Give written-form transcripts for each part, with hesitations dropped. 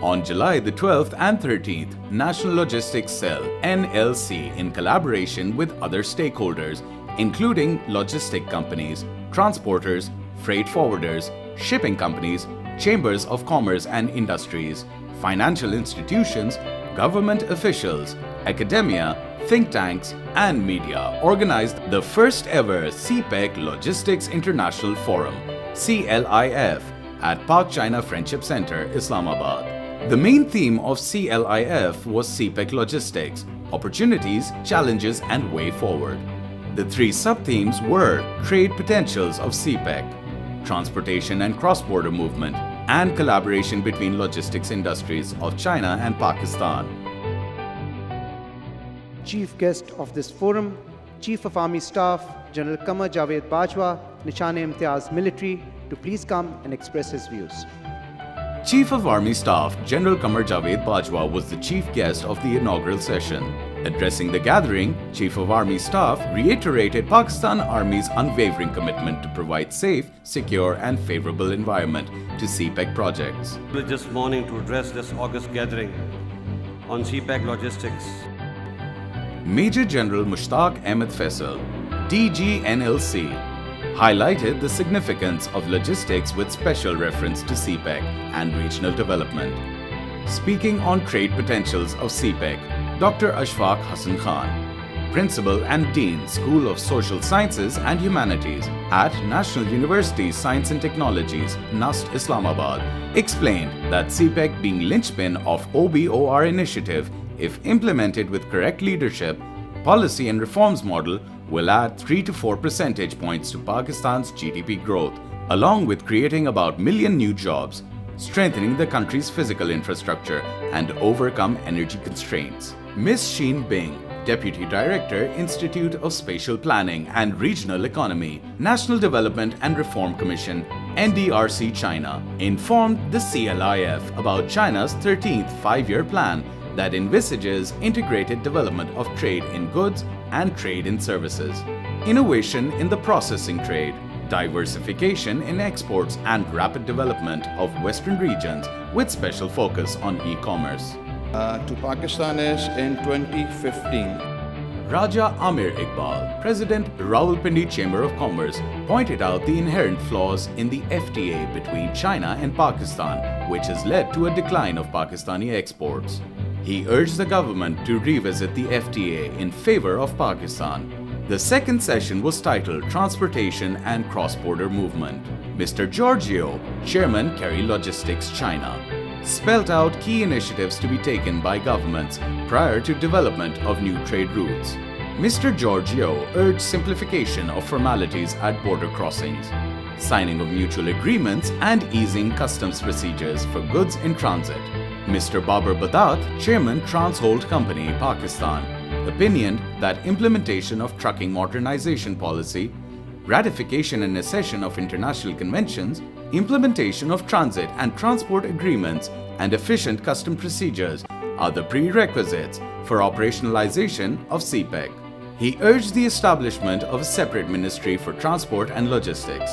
On July the 12th and 13th, National Logistics Cell (NLC) in collaboration with other stakeholders, including logistic companies, transporters, freight forwarders, shipping companies, chambers of commerce and industries, financial institutions, government officials, academia, think tanks, and media organized the first ever CPEC Logistics International Forum (CLIF) at Pak China Friendship Center, Islamabad. The main theme of CLIF was CPEC Logistics, Opportunities, Challenges and Way Forward. The three sub-themes were Trade Potentials of CPEC, Transportation and Cross-Border Movement, and Collaboration between Logistics Industries of China and Pakistan. Chief guest of this forum, Chief of Army Staff, General Qamar Javed Bajwa, Nishan-e-Imtiaz Military, to please come and express his views. Chief of Army Staff General Qamar Javed Bajwa was the chief guest of the inaugural session. Addressing the gathering, Chief of Army Staff reiterated Pakistan Army's unwavering commitment to provide safe, secure and favorable environment to CPEC projects. This morning to address this August gathering on CPEC Logistics. Major General Mushtaq Ahmed Faisal, DG NLC, highlighted the significance of logistics with special reference to CPEC and regional development. Speaking on trade potentials of CPEC, Dr. Farooq Hasan Khan, Principal and Dean, School of Social Sciences and Humanities at National University Science and Technologies, NUST, Islamabad, explained that CPEC being linchpin of OBOR initiative, if implemented with correct leadership, policy and reforms model, will add 3 to 4 percentage points to Pakistan's GDP growth, along with creating about 1 million new jobs, strengthening the country's physical infrastructure and overcome energy constraints. Ms. Sheen Bing, Deputy Director, Institute of Spatial Planning and Regional Economy, National Development and Reform Commission, NDRC China, informed the CLIF about China's 13th five-year plan that envisages integrated development of trade in goods and trade in services, innovation in the processing trade, diversification in exports and rapid development of Western regions with special focus on e-commerce. To Pakistanis in 2015. Raja Amir Iqbal, President Rawalpindi Chamber of Commerce, pointed out the inherent flaws in the FTA between China and Pakistan, which has led to a decline of Pakistani exports. He urged the government to revisit the FTA in favor of Pakistan. The second session was titled Transportation and Cross-Border Movement. Mr. Giorgio, Chairman Kerry Logistics China, spelled out key initiatives to be taken by governments prior to development of new trade routes. Mr. Giorgio urged simplification of formalities at border crossings, signing of mutual agreements and easing customs procedures for goods in transit. Mr. Babar Badat, Chairman Transhold Company, Pakistan, opinioned that implementation of trucking modernization policy, ratification and accession of international conventions, implementation of transit and transport agreements, and efficient custom procedures are the prerequisites for operationalization of CPEC. He urged the establishment of a separate ministry for transport and logistics.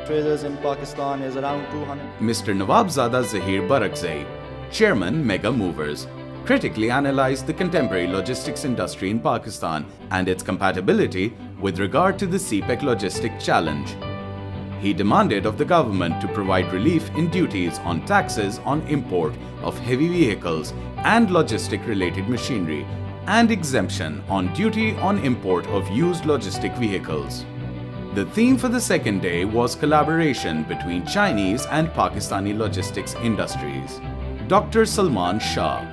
Traders in Pakistan is around 200. Mr. Nawabzada Zahir Barakzai, Chairman Mega Movers, critically analyzed the contemporary logistics industry in Pakistan and its compatibility with regard to the CPEC logistic challenge. He demanded of the government to provide relief in duties on taxes on import of heavy vehicles and logistic-related machinery and exemption on duty on import of used logistic vehicles. The theme for the second day was collaboration between Chinese and Pakistani logistics industries. Dr. Salman Shah,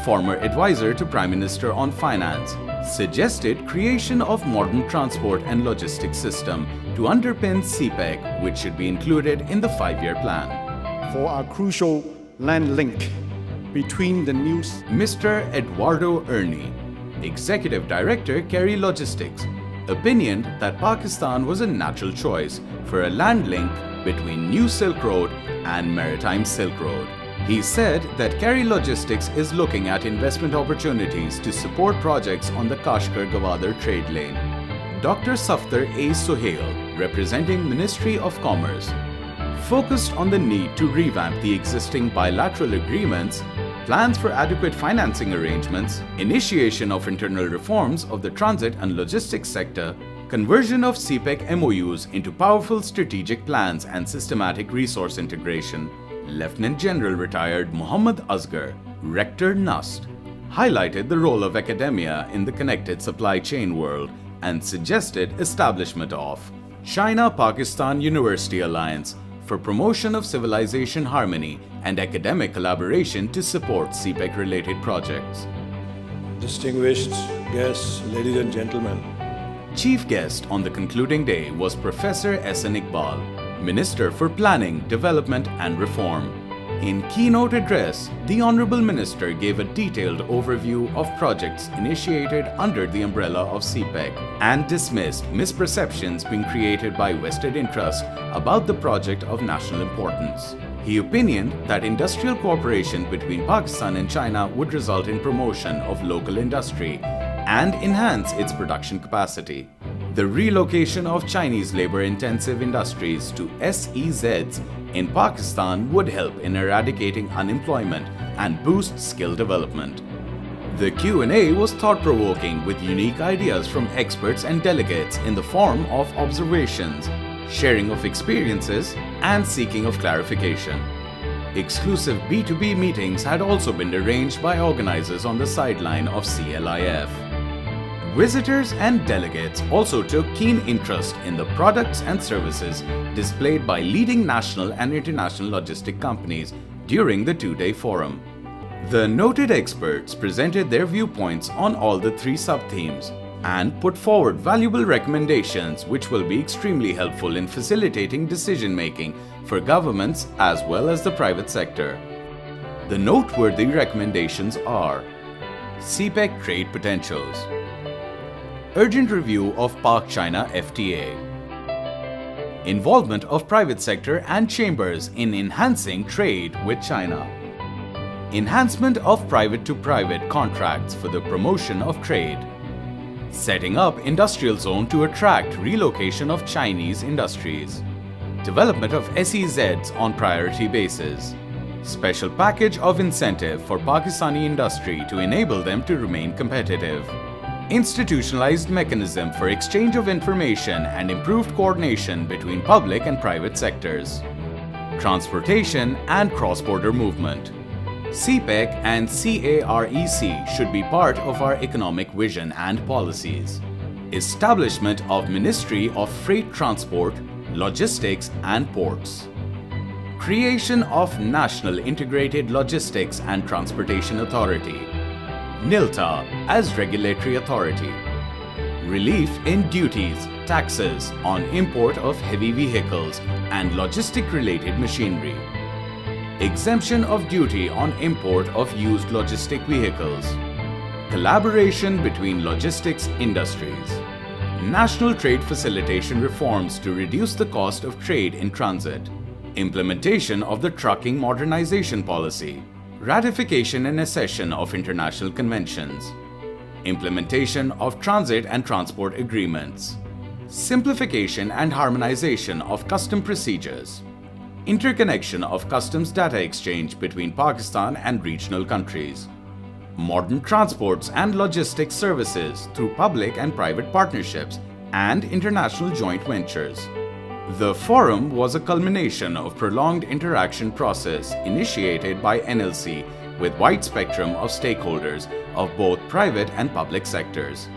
former advisor to Prime Minister on Finance, suggested creation of modern transport and logistics system to underpin CPEC, which should be included in the five-year plan. For our crucial land link between the new... Mr. Eduardo Ernie, Executive Director, Kerry Logistics, opinioned that Pakistan was a natural choice for a land link between New Silk Road and Maritime Silk Road. He said that Kerry Logistics is looking at investment opportunities to support projects on the Kashgar-Gwadar trade lane. Dr. Safdar A. Suhail, representing Ministry of Commerce, focused on the need to revamp the existing bilateral agreements, plans for adequate financing arrangements, initiation of internal reforms of the transit and logistics sector, conversion of CPEC MOUs into powerful strategic plans and systematic resource integration. Lieutenant General retired Muhammad Asghar, Rector NUST, highlighted the role of academia in the connected supply chain world and suggested establishment of China-Pakistan University Alliance for promotion of civilization harmony and academic collaboration to support CPEC-related projects. Distinguished guests, ladies and gentlemen, Chief guest on the concluding day was Professor S.N. Iqbal, Minister for Planning, Development and Reform. In keynote address, the Honorable Minister gave a detailed overview of projects initiated under the umbrella of CPEC and dismissed misperceptions being created by vested interest about the project of national importance. He opinioned that industrial cooperation between Pakistan and China would result in promotion of local industry and enhance its production capacity. The relocation of Chinese labor-intensive industries to SEZs in Pakistan would help in eradicating unemployment and boost skill development. The Q&A was thought-provoking with unique ideas from experts and delegates in the form of observations, sharing of experiences, and seeking of clarification. Exclusive B2B meetings had also been arranged by organizers on the sideline of CLIF. Visitors and delegates also took keen interest in the products and services displayed by leading national and international logistic companies during the two-day forum. The noted experts presented their viewpoints on all the three sub-themes and put forward valuable recommendations which will be extremely helpful in facilitating decision-making for governments as well as the private sector. The noteworthy recommendations are CPEC trade potentials, urgent review of Pak-China FTA, involvement of private sector and chambers in enhancing trade with China, enhancement of private-to-private contracts for the promotion of trade, setting up industrial zone to attract relocation of Chinese industries, development of SEZs on priority basis, special package of incentive for Pakistani industry to enable them to remain competitive, institutionalized mechanism for exchange of information and improved coordination between public and private sectors, transportation and cross-border movement. CPEC and CAREC should be part of our economic vision and policies. Establishment of Ministry of Freight Transport, Logistics and Ports. Creation of National Integrated Logistics and Transportation Authority, NILTA as regulatory authority. Relief in duties, taxes on import of heavy vehicles and logistic-related machinery. Exemption of duty on import of used logistic vehicles. Collaboration between logistics industries. National trade facilitation reforms to reduce the cost of trade in transit. Implementation of the trucking modernization policy. Ratification and accession of international conventions. Implementation of transit and transport agreements. Simplification and harmonization of custom procedures. Interconnection of customs data exchange between Pakistan and regional countries. Modern transports and logistics services through public and private partnerships and international joint ventures. The forum was a culmination of prolonged interaction process initiated by NLC with wide spectrum of stakeholders of both private and public sectors.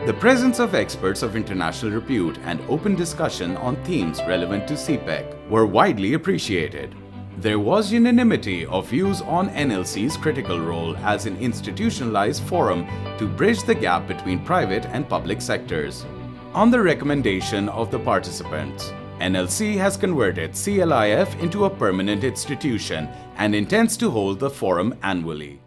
The presence of experts of international repute and open discussion on themes relevant to CPEC were widely appreciated. There was unanimity of views on NLC's critical role as an institutionalized forum to bridge the gap between private and public sectors. On the recommendation of the participants, NLC has converted CLIF into a permanent institution and intends to hold the forum annually.